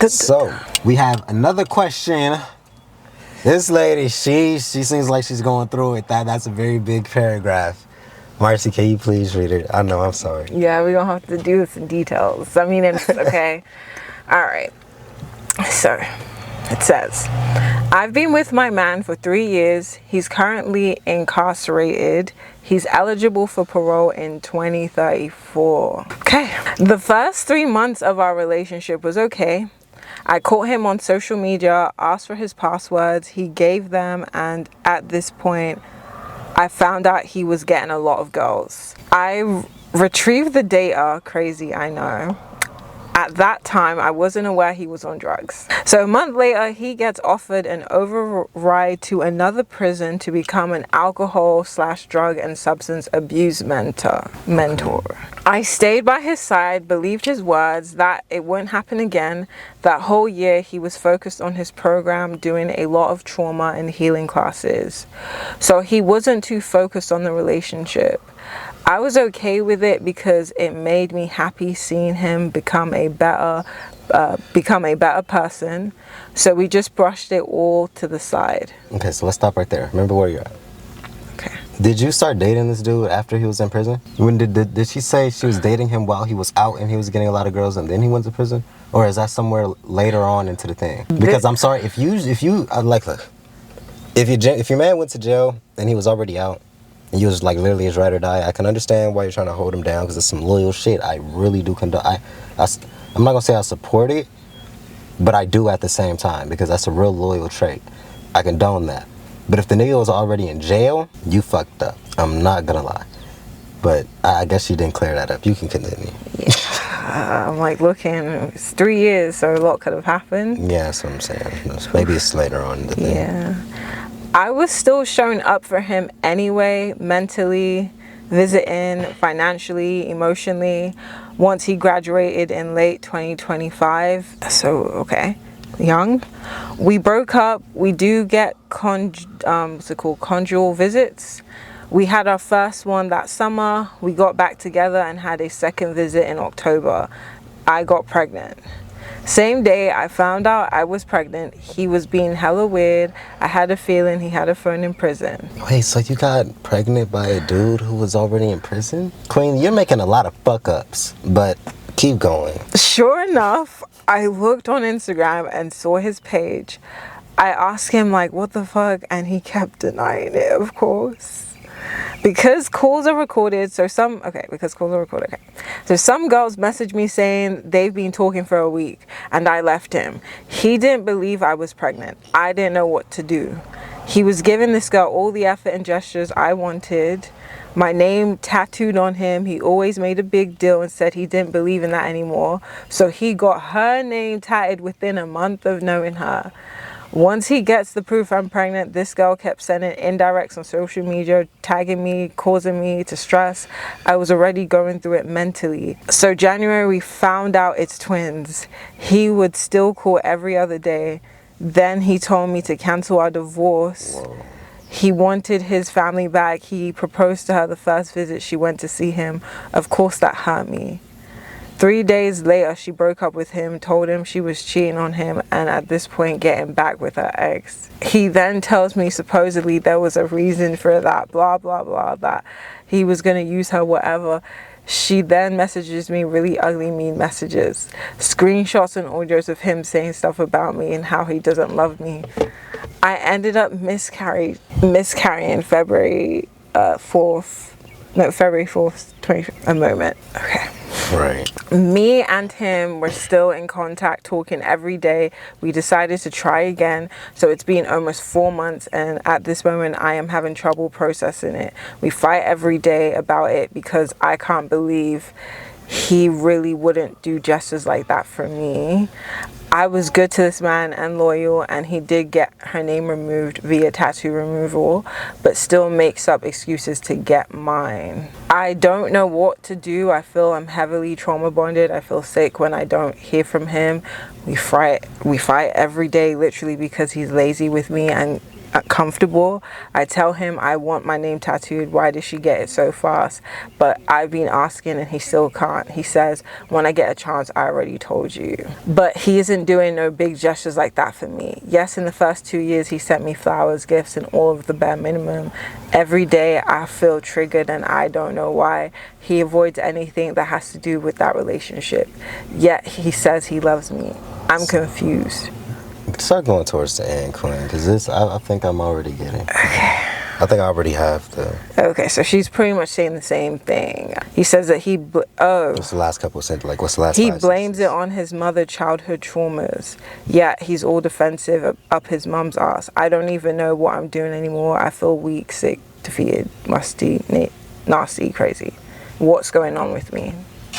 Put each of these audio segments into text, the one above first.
So we have another question. This lady, she seems like she's going through it. That's a very big paragraph. Marcy, can you please read it? I know, I'm sorry. Yeah, we're going to have to do this in details. I mean, it's okay. All right. So, it says, I've been with my man for 3 years. He's currently incarcerated. He's eligible for parole in 2034. Okay. The first 3 months of our relationship was okay. I caught him on social media, asked for his passwords. He gave them, and at this point, I found out he was getting a lot of girls. I retrieved the data. Crazy, I know. At that time, I wasn't aware he was on drugs. So a month later, he gets offered an override to another prison to become an alcohol/drug and substance abuse mentor. I stayed by his side, believed his words that it wouldn't happen again. That whole year, he was focused on his program, doing a lot of trauma and healing classes. So he wasn't too focused on the relationship. I was okay with it because it made me happy seeing him become a better person. So we just brushed it all to the side. Okay, so let's stop right there. Remember where you're at. Okay. Did you start dating this dude after he was in prison? When did she say she was dating him while he was out and he was getting a lot of girls and then he went to prison? Or is that somewhere later on into the thing? Because I'm sorry, if your man went to jail and he was already out, and you was like literally his ride or die, I can understand why you're trying to hold him down because it's some loyal shit. I really do condone. I'm not gonna say I support it, but I do at the same time because that's a real loyal trait. I condone that. But if the nigga was already in jail, you fucked up. I'm not gonna lie. But I guess you didn't clear that up. You can continue. Yeah, I'm like looking. It's 3 years, so a lot could have happened. Yeah, that's what I'm saying. Maybe it's later on in the thing. Yeah. I was still showing up for him anyway, mentally, visiting, financially, emotionally, once he graduated in late 2025. So, okay, young. We broke up. We do get conjugal visits. We had our first one that summer. We got back together and had a second visit in October. I got pregnant. Same day I found out I was pregnant, he was being hella weird. I had a feeling he had a phone in prison. Wait, so you got pregnant by a dude who was already in prison? Queen, you're making a lot of fuck ups, but keep going. Sure enough, I looked on Instagram and saw his page. I asked him like, what the fuck? And he kept denying it, of course. Because calls are recorded, so some girls messaged me saying they've been talking for a week and I left him. He didn't believe I was pregnant. I didn't know what to do. He was giving this girl all the effort and gestures I wanted. My name tattooed on him. He always made a big deal and said he didn't believe in that anymore. So he got her name tatted within a month of knowing her. Once he gets the proof I'm pregnant, this girl kept sending indirects on social media, tagging me, causing me to stress. I was already going through it mentally. So January, we found out it's twins. He would still call every other day. Then he told me to cancel our divorce. Whoa. He wanted his family back. He proposed to her the first visit she went to see him. Of course, that hurt me. 3 days later, she broke up with him, told him she was cheating on him, and at this point getting back with her ex. He then tells me supposedly there was a reason for that, blah, blah, blah, that he was going to use her, whatever. She then messages me really ugly, mean messages, screenshots and audios of him saying stuff about me and how he doesn't love me. I ended up miscarrying February 4th, 20, a moment. Okay. Right. Me and him were still in contact, talking every day. We decided to try again. So it's been almost 4 months, and at this moment I am having trouble processing it. We fight every day about it because I can't believe he really wouldn't do gestures like that for me. I was good to this man and loyal, and he did get her name removed via tattoo removal, but still makes up excuses to get mine. I don't know what to do. I feel I'm heavily trauma bonded. I feel sick when I don't hear from him. We fight every day, literally, because he's lazy with me and comfortable. I tell him I want my name tattooed. Why did she get it so fast? But I've been asking and he still can't. He says, when I get a chance, I already told you. But he isn't doing no big gestures like that for me. Yes, in the first 2 years, he sent me flowers, gifts, and all of the bare minimum. Every day I feel triggered and I don't know why. He avoids anything that has to do with that relationship. Yet he says he loves me. I'm confused. Start going towards the end, Queen, because this, I think I'm already getting. Okay. I think I already have the. Okay, so she's pretty much saying the same thing. He says that What's the last couple of sentences? Like, what's the last? He 5 blames sentences? it on his mother childhood traumas. Yet he's all defensive up his mum's ass. I don't even know what I'm doing anymore. I feel weak, sick, defeated, musty, nasty, crazy. What's going on with me?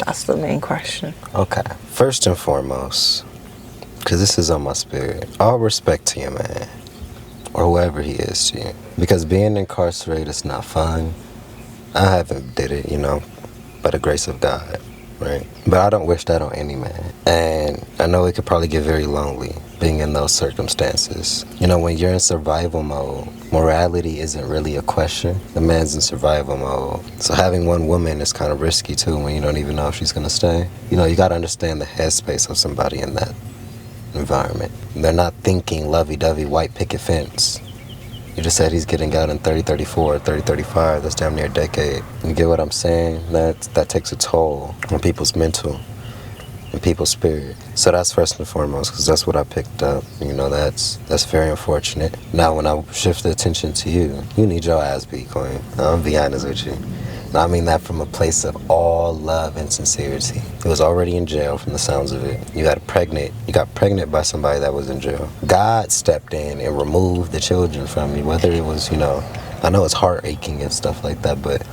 That's the main question. Okay. First and foremost, because this is on my spirit, all respect to your man, or whoever he is to you. Because being incarcerated is not fun. I haven't did it, by the grace of God, right? But I don't wish that on any man. And I know it could probably get very lonely being in those circumstances. When you're in survival mode, morality isn't really a question. The man's in survival mode. So having one woman is kind of risky too when you don't even know if she's going to stay. You got to understand the headspace of somebody in that environment. They're not thinking lovey-dovey white picket fence. You just said he's getting out in 3034, 3035. That's damn near a decade. You get what I'm saying? That takes a toll on people's mental and people's spirit. So that's first and foremost, because that's what I picked up. That's very unfortunate. Now, when I shift the attention to you, you need your ass beat, Queen. I'm gonna be honest with you. And I mean that from a place of all love and sincerity. He was already in jail from the sounds of it. You got pregnant by somebody that was in jail. God stepped in and removed the children from you, whether it was, I know it's heart aching and stuff like that, but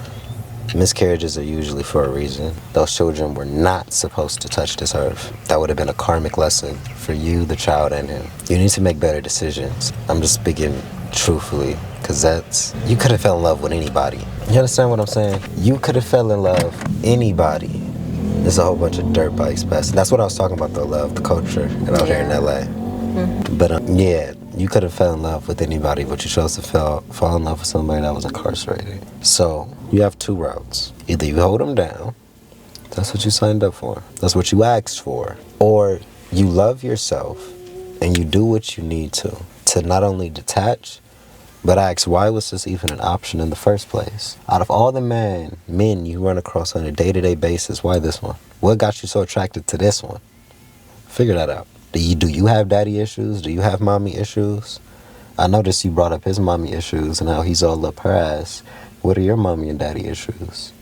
miscarriages are usually for a reason. Those children were not supposed to touch this earth. That would have been a karmic lesson for you, the child, and him. You need to make better decisions. I'm just speaking truthfully, because you could have fell in love with anybody. You understand what I'm saying? You could have fell in love with anybody. There's a whole bunch of dirt bikes passing. That's what I was talking about, the love, the culture, out here in LA. Mm-hmm. But yeah, you could have fell in love with anybody, but you chose to fall in love with somebody that was incarcerated. So you have two routes. Either you hold them down, that's what you signed up for, that's what you asked for, or you love yourself and you do what you need to not only detach, but ask, why was this even an option in the first place? Out of all the men you run across on a day-to-day basis, why this one? What got you so attracted to this one? Figure that out. Do you have daddy issues? Do you have mommy issues? I noticed you brought up his mommy issues and how he's all up her ass. What are your mommy and daddy issues?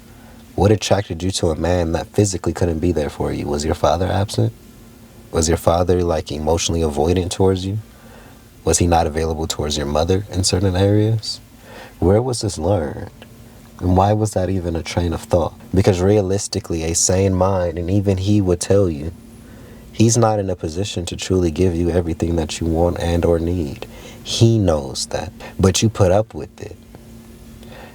What attracted you to a man that physically couldn't be there for you? Was your father absent? Was your father emotionally avoidant towards you? Was he not available towards your mother in certain areas? Where was this learned? And why was that even a train of thought? Because realistically, a sane mind, and even he would tell you, he's not in a position to truly give you everything that you want and or need. He knows that, but you put up with it.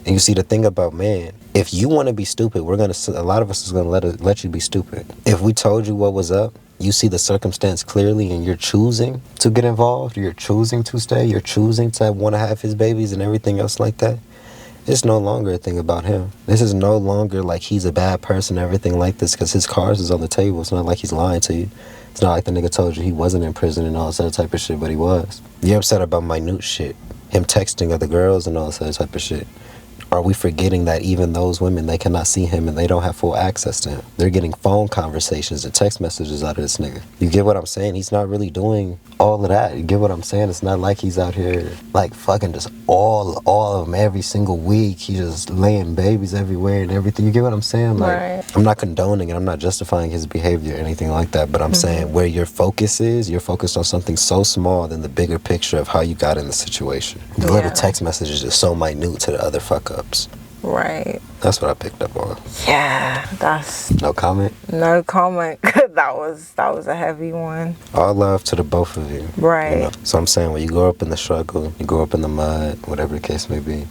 And you see, the thing about man, if you want to be stupid, a lot of us is going to let you be stupid. If we told you what was up, you see the circumstance clearly and you're choosing to get involved, you're choosing to stay, you're choosing to want to have his babies and everything else like that, it's no longer a thing about him. This is no longer like he's a bad person or everything like this, because his cards is on the table. It's not like he's lying to you. It's not like the nigga told you he wasn't in prison and all this other type of shit, but he was. You're upset about minute shit. Him texting other girls and all this other type of shit. Are we forgetting that even those women, they cannot see him and they don't have full access to him? They're getting phone conversations and text messages out of this nigga. You get what I'm saying? He's not really doing all of that. You get what I'm saying? It's not like he's out here fucking just all of them every single week. He's just laying babies everywhere and everything. You get what I'm saying? Right. I'm not condoning it. I'm not justifying his behavior or anything like that. But I'm saying where your focus is, you're focused on something so small than the bigger picture of how you got in the situation. The little text messages are so minute to the other fuck-ups. Right. That's what I picked up on. Yeah, that's... No comment? No comment. that was a heavy one. All love to the both of you. Right. So I'm saying, when you grow up in the struggle, you grow up in the mud, whatever the case may be,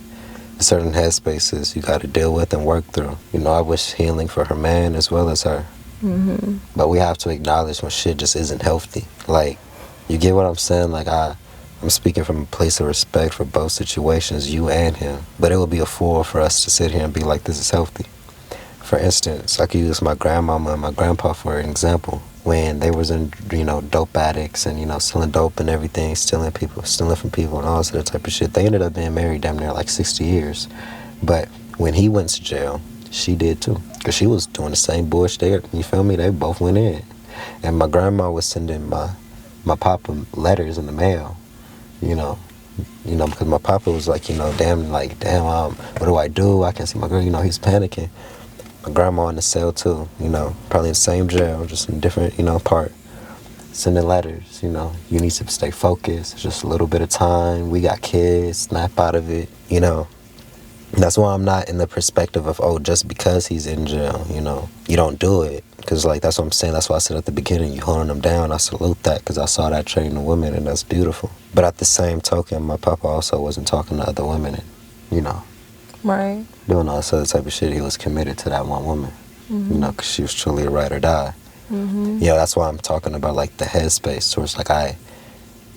certain headspaces you got to deal with and work through. I wish healing for her man as well as her. Mm-hmm. But we have to acknowledge when shit just isn't healthy. You get what I'm saying? I'm speaking from a place of respect for both situations, you and him. But it would be a fool for us to sit here and be like, this is healthy. For instance, I could use my grandmama and my grandpa for an example. When they was in, dope addicts and, selling dope and everything, stealing from people and all this other type of shit, they ended up being married damn near like 60 years. But when he went to jail, she did too. Because she was doing the same bullshit. You feel me? They both went in. And my grandma was sending my papa letters in the mail, because my papa was like, damn, what do I do? I can't see my girl, he's panicking. My grandma in the cell too, probably in the same jail, just in a different, part. Sending letters, you need to stay focused, just a little bit of time. We got kids, snap out of it, That's why I'm not in the perspective of, just because he's in jail, you don't do it. Because, that's what I'm saying. That's why I said at the beginning, you holding them down. I salute that because I saw that trait in the women, and that's beautiful. But at the same token, my papa also wasn't talking to other women and, Right. doing all this other type of shit. He was committed to that one woman, because she was truly a ride or die. That's why I'm talking about, the headspace towards,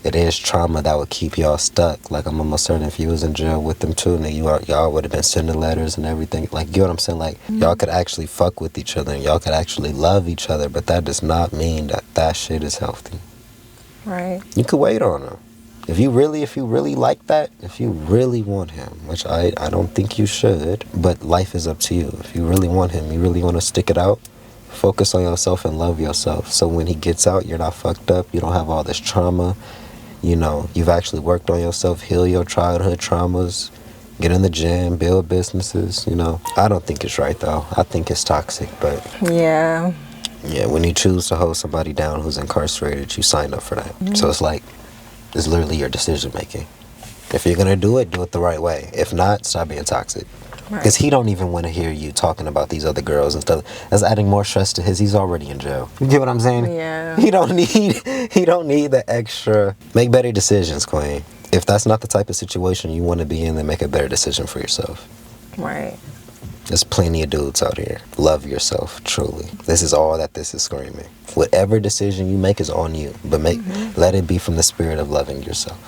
it is trauma that would keep y'all stuck. I'm almost certain if you was in jail with them too, then y'all would have been sending letters and everything. You know what I'm saying? Y'all could actually fuck with each other and y'all could actually love each other, but that does not mean that shit is healthy. Right. You could wait on him. If you really like that, if you really want him, which I don't think you should, but life is up to you. If you really want him, you really want to stick it out, focus on yourself and love yourself. So when he gets out, you're not fucked up. You don't have all this trauma. You've actually worked on yourself, heal your childhood traumas, get in the gym, build businesses, I don't think it's right, though. I think it's toxic, but... Yeah. Yeah, when you choose to hold somebody down who's incarcerated, you sign up for that. So it's literally your decision making. If you're going to do it the right way. If not, stop being toxic. Because he don't even want to hear you talking about these other girls and stuff. That's adding more stress to he's already in jail. You get what I'm saying? Yeah. He don't need the extra. Make better decisions, Queen. If that's not the type of situation you want to be in, then make a better decision for yourself. Right. There's plenty of dudes out here. Love yourself, truly. This is all that this is screaming. Whatever decision you make is on you, but let it be from the spirit of loving yourself.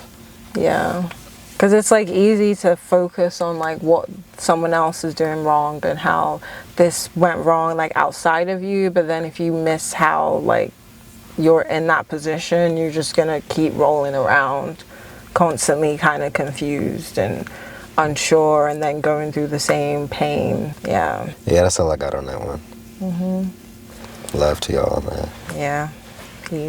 Yeah. Because it's easy to focus on what someone else is doing wrong and how this went wrong outside of you. But then if you miss how you're in that position, you're just going to keep rolling around constantly kind of confused and unsure and then going through the same pain. Yeah. Yeah, that's all I got on that one. Love to y'all, man. Yeah. Peace.